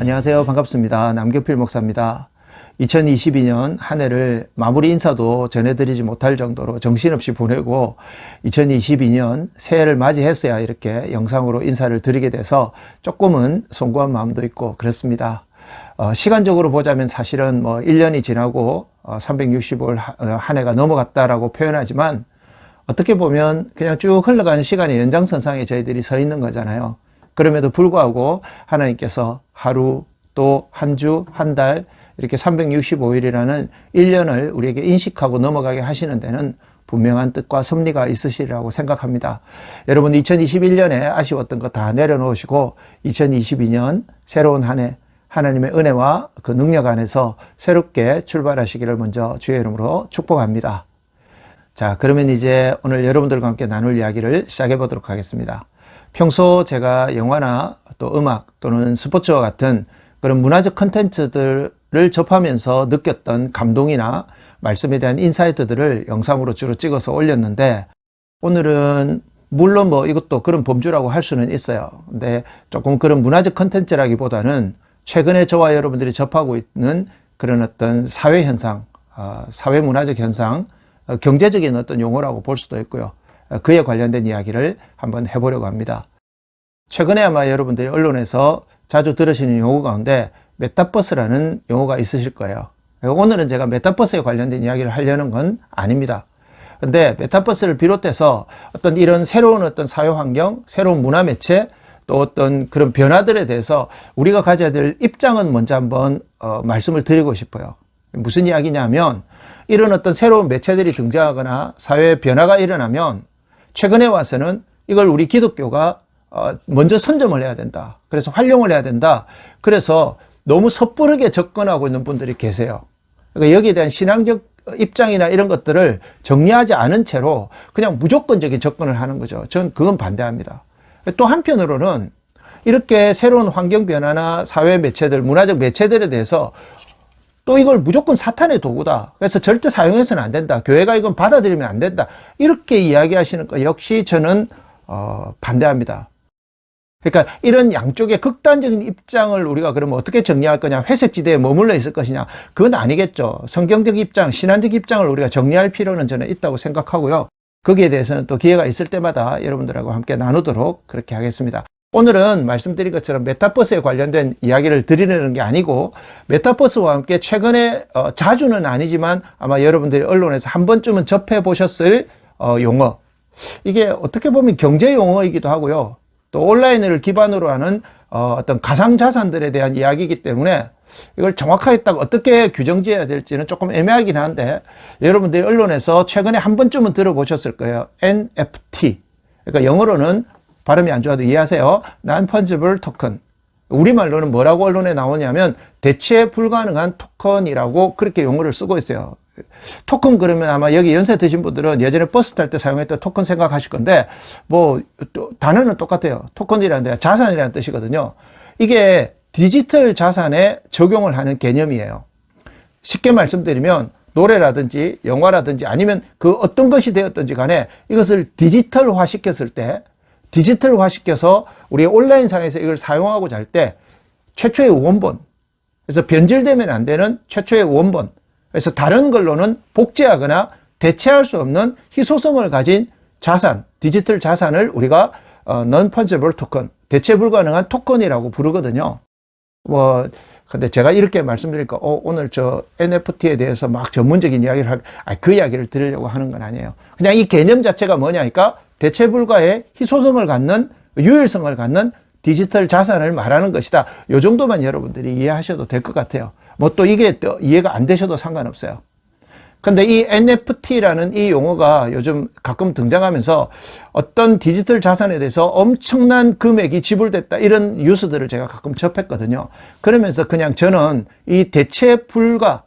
안녕하세요. 반갑습니다. 남경필 목사입니다. 2022년 한 해를 마무리 인사도 전해드리지 못할 정도로 정신없이 보내고 2022년 새해를 맞이했어야 이렇게 영상으로 인사를 드리게 돼서 조금은 송구한 마음도 있고 그렇습니다. 시간적으로 보자면 사실은 1년이 지나고 365일 한 해가 넘어갔다라고 표현하지만 어떻게 보면 그냥 쭉 흘러가는 시간의 연장선상에 저희들이 서 있는 거잖아요. 그럼에도 불구하고 하나님께서 하루 또 한 주, 한 달 이렇게 365일이라는 1년을 우리에게 인식하고 넘어가게 하시는 데는 분명한 뜻과 섭리가 있으시리라고 생각합니다. 여러분 2021년에 아쉬웠던 거 다 내려놓으시고 2022년 새로운 한 해 하나님의 은혜와 그 능력 안에서 새롭게 출발하시기를 먼저 주의 이름으로 축복합니다. 자, 그러면 이제 오늘 여러분들과 함께 나눌 이야기를 시작해 보도록 하겠습니다. 평소 제가 영화나 또 음악 또는 스포츠와 같은 그런 문화적 컨텐츠들을 접하면서 느꼈던 감동이나 말씀에 대한 인사이트들을 영상으로 주로 찍어서 올렸는데 오늘은 물론 이것도 그런 범주라고 할 수는 있어요. 근데 조금 그런 문화적 컨텐츠라기보다는 최근에 저와 여러분들이 접하고 있는 그런 어떤 사회 현상, 사회 문화적 현상, 경제적인 어떤 용어라고 볼 수도 있고요. 그에 관련된 이야기를 한번 해보려고 합니다. 최근에 아마 여러분들이 언론에서 자주 들으시는 용어 가운데 메타버스라는 용어가 있으실 거예요. 오늘은 제가 메타버스에 관련된 이야기를 하려는 건 아닙니다. 근데 메타버스를 비롯해서 어떤 이런 새로운 어떤 사회 환경, 새로운 문화 매체, 또 어떤 그런 변화들에 대해서 우리가 가져야 될 입장은 먼저 한번 말씀을 드리고 싶어요. 무슨 이야기냐면 이런 어떤 새로운 매체들이 등장하거나 사회의 변화가 일어나면 최근에 와서는 이걸 우리 기독교가 먼저 선점을 해야 된다. 그래서 활용을 해야 된다. 그래서 너무 섣부르게 접근하고 있는 분들이 계세요. 그러니까 여기에 대한 신앙적 입장이나 이런 것들을 정리하지 않은 채로 그냥 무조건적인 접근을 하는 거죠. 전 그건 반대합니다. 또 한편으로는 이렇게 새로운 환경 변화나 사회 매체들, 문화적 매체들에 대해서 또 이걸 무조건 사탄의 도구다. 그래서 절대 사용해서는 안 된다. 교회가 이건 받아들이면 안 된다. 이렇게 이야기하시는 거 역시 저는 반대합니다. 그러니까 이런 양쪽의 극단적인 입장을 우리가 그러면 어떻게 정리할 거냐, 회색 지대에 머물러 있을 것이냐, 그건 아니겠죠. 성경적 입장, 신앙적 입장을 우리가 정리할 필요는 저는 있다고 생각하고요. 거기에 대해서는 또 기회가 있을 때마다 여러분들하고 함께 나누도록 그렇게 하겠습니다. 오늘은 말씀드린 것처럼 메타버스에 관련된 이야기를 드리려는 게 아니고 메타버스와 함께 최근에 자주는 아니지만 아마 여러분들이 언론에서 한 번쯤은 접해 보셨을 용어, 이게 어떻게 보면 경제 용어이기도 하고요. 또 온라인을 기반으로 하는 어떤 가상자산들에 대한 이야기이기 때문에 이걸 정확하게 딱 어떻게 규정지어야 될지는 조금 애매하긴 한데 여러분들이 언론에서 최근에 한 번쯤은 들어보셨을 거예요. NFT. 그러니까 영어로는 발음이 안 좋아도 이해하세요. Non-Fungible Token. 우리말로는 뭐라고 언론에 나오냐면 대체 불가능한 토큰이라고 그렇게 용어를 쓰고 있어요. 토큰 그러면 아마 여기 연세 드신 분들은 예전에 버스 탈 때 사용했던 토큰 생각하실 건데 단어는 똑같아요. 토큰이라는 데 자산이라는 뜻이거든요. 이게 디지털 자산에 적용을 하는 개념이에요. 쉽게 말씀드리면 노래라든지 영화라든지 아니면 그 어떤 것이 되었든지 간에 이것을 디지털화 시켰을 때 디지털화 시켜서 우리 온라인상에서 이걸 사용하고자 할 때 최초의 원본, 그래서 변질되면 안 되는 최초의 원본, 그래서 다른 걸로는 복제하거나 대체할 수 없는 희소성을 가진 자산, 디지털 자산을 우리가 Non-Fungible Token, 대체 불가능한 토큰이라고 부르거든요. 근데 제가 이렇게 말씀드리니까 오늘 저 NFT에 대해서 막 전문적인 이야기를 그 이야기를 드리려고 하는 건 아니에요. 그냥 이 개념 자체가 뭐냐니까 대체 불가의 희소성을 갖는, 유일성을 갖는 디지털 자산을 말하는 것이다. 요 정도만 여러분들이 이해하셔도 될 것 같아요. 또 이게 또 이해가 안 되셔도 상관없어요. 근데 이 NFT라는 이 용어가 요즘 가끔 등장하면서 어떤 디지털 자산에 대해서 엄청난 금액이 지불됐다 이런 뉴스들을 제가 가끔 접했거든요. 그러면서 그냥 저는 이 대체 불가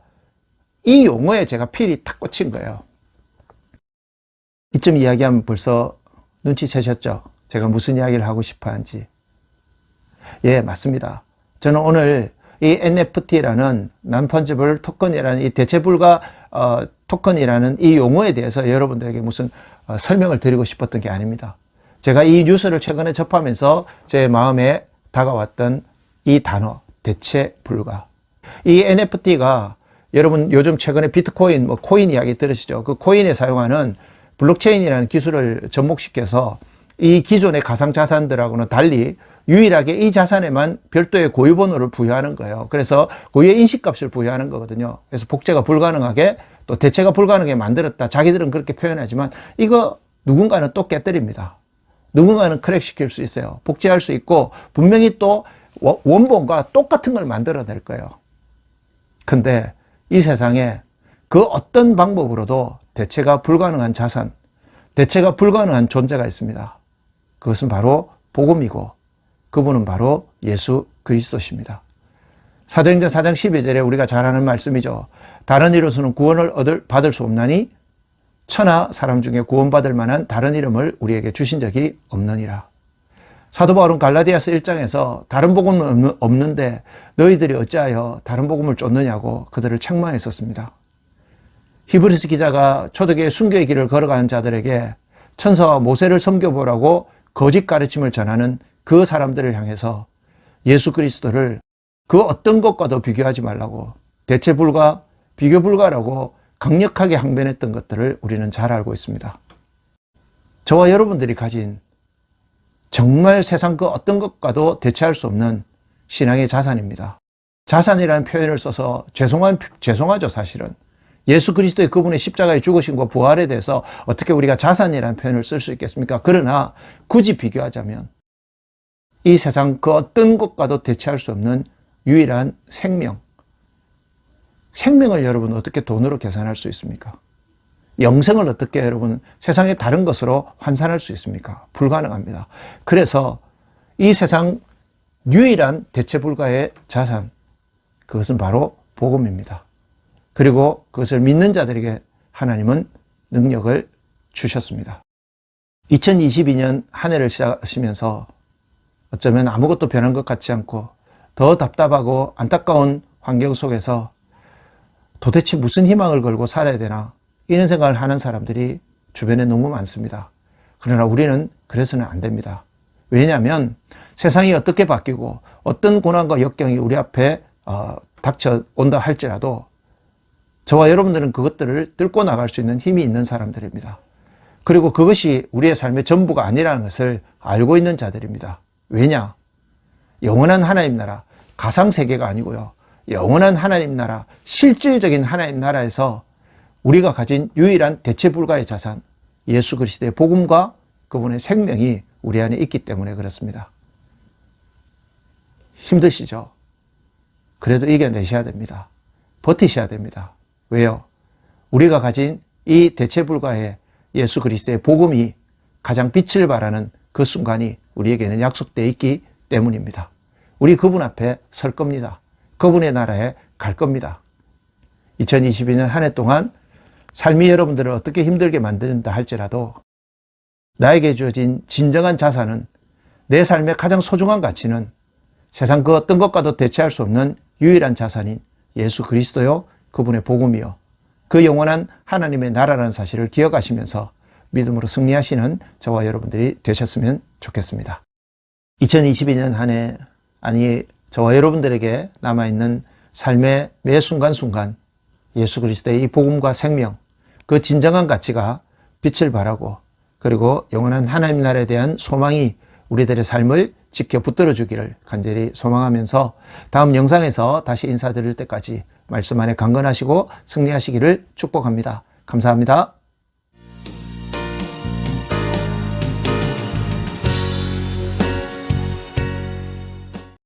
이 용어에 제가 필이 탁 꽂힌 거예요. 이쯤 이야기하면 벌써 눈치채셨죠? 제가 무슨 이야기를 하고 싶어 하는지. 예, 맞습니다. 저는 오늘 이 NFT라는 Non-Fungible Token이라는 이 대체 불가 토큰이라는 이 용어에 대해서 여러분들에게 무슨 설명을 드리고 싶었던 게 아닙니다. 제가 이 뉴스를 최근에 접하면서 제 마음에 다가왔던 이 단어, 대체 불가. 이 NFT가 여러분 요즘 최근에 비트코인, 코인 이야기 들으시죠? 그 코인에 사용하는 블록체인이라는 기술을 접목시켜서 이 기존의 가상자산들하고는 달리 유일하게 이 자산에만 별도의 고유번호를 부여하는 거예요. 그래서 고유의 인식값을 부여하는 거거든요. 그래서 복제가 불가능하게 또 대체가 불가능하게 만들었다. 자기들은 그렇게 표현하지만 이거 누군가는 또 깨뜨립니다. 누군가는 크랙시킬 수 있어요. 복제할 수 있고 분명히 또 원본과 똑같은 걸 만들어낼 거예요. 근데 이 세상에 그 어떤 방법으로도 대체가 불가능한 자산, 대체가 불가능한 존재가 있습니다. 그것은 바로 복음이고 그분은 바로 예수 그리스도십니다. 사도행전 4장 12절에 우리가 잘 아는 말씀이죠. 다른 이로서는 구원을 받을 수 없나니 천하 사람 중에 구원받을 만한 다른 이름을 우리에게 주신 적이 없느니라. 사도 바울은 갈라디아서 1장에서 다른 복음은 없는데 너희들이 어찌하여 다른 복음을 쫓느냐고 그들을 책망했었습니다. 히브리서 기자가 초대교회 순교의 길을 걸어가는 자들에게 천사와 모세를 섬겨보라고 거짓 가르침을 전하는 그 사람들을 향해서 예수 그리스도를 그 어떤 것과도 비교하지 말라고, 대체 불가, 비교 불가라고 강력하게 항변했던 것들을 우리는 잘 알고 있습니다. 저와 여러분들이 가진 정말 세상 그 어떤 것과도 대체할 수 없는 신앙의 자산입니다. 자산이라는 표현을 써서 죄송하죠, 사실은. 예수 그리스도의 그분의 십자가의 죽으심과 부활에 대해서 어떻게 우리가 자산이라는 표현을 쓸 수 있겠습니까? 그러나 굳이 비교하자면 이 세상 그 어떤 것과도 대체할 수 없는 유일한 생명을 여러분 어떻게 돈으로 계산할 수 있습니까? 영생을 어떻게 여러분 세상의 다른 것으로 환산할 수 있습니까? 불가능합니다. 그래서 이 세상 유일한 대체 불가의 자산, 그것은 바로 복음입니다. 그리고 그것을 믿는 자들에게 하나님은 능력을 주셨습니다. 2022년 한 해를 시작하시면서 어쩌면 아무것도 변한 것 같지 않고 더 답답하고 안타까운 환경 속에서 도대체 무슨 희망을 걸고 살아야 되나 이런 생각을 하는 사람들이 주변에 너무 많습니다. 그러나 우리는 그래서는 안 됩니다. 왜냐하면 세상이 어떻게 바뀌고 어떤 고난과 역경이 우리 앞에 닥쳐온다 할지라도 저와 여러분들은 그것들을 뚫고 나갈 수 있는 힘이 있는 사람들입니다. 그리고 그것이 우리의 삶의 전부가 아니라는 것을 알고 있는 자들입니다. 왜냐? 영원한 하나님 나라, 가상세계가 아니고요. 영원한 하나님 나라, 실질적인 하나님 나라에서 우리가 가진 유일한 대체 불가의 자산, 예수 그리스도의 복음과 그분의 생명이 우리 안에 있기 때문에 그렇습니다. 힘드시죠? 그래도 이겨내셔야 됩니다. 버티셔야 됩니다. 왜요? 우리가 가진 이 대체 불가의 예수 그리스도의 복음이 가장 빛을 발하는 그 순간이 우리에게는 약속되어 있기 때문입니다. 우리 그분 앞에 설 겁니다. 그분의 나라에 갈 겁니다. 2022년 한 해 동안 삶이 여러분들을 어떻게 힘들게 만든다 할지라도 나에게 주어진 진정한 자산은, 내 삶의 가장 소중한 가치는 세상 그 어떤 것과도 대체할 수 없는 유일한 자산인 예수 그리스도요, 그분의 복음이요, 그 영원한 하나님의 나라라는 사실을 기억하시면서 믿음으로 승리하시는 저와 여러분들이 되셨으면 좋겠습니다. 2022년 한 해, 저와 여러분들에게 남아있는 삶의 매 순간순간 예수 그리스도의 이 복음과 생명, 그 진정한 가치가 빛을 발하고 그리고 영원한 하나님 나라에 대한 소망이 우리들의 삶을 지켜 붙들어 주기를 간절히 소망하면서 다음 영상에서 다시 인사드릴 때까지 말씀 안에 강건하시고 승리하시기를 축복합니다. 감사합니다.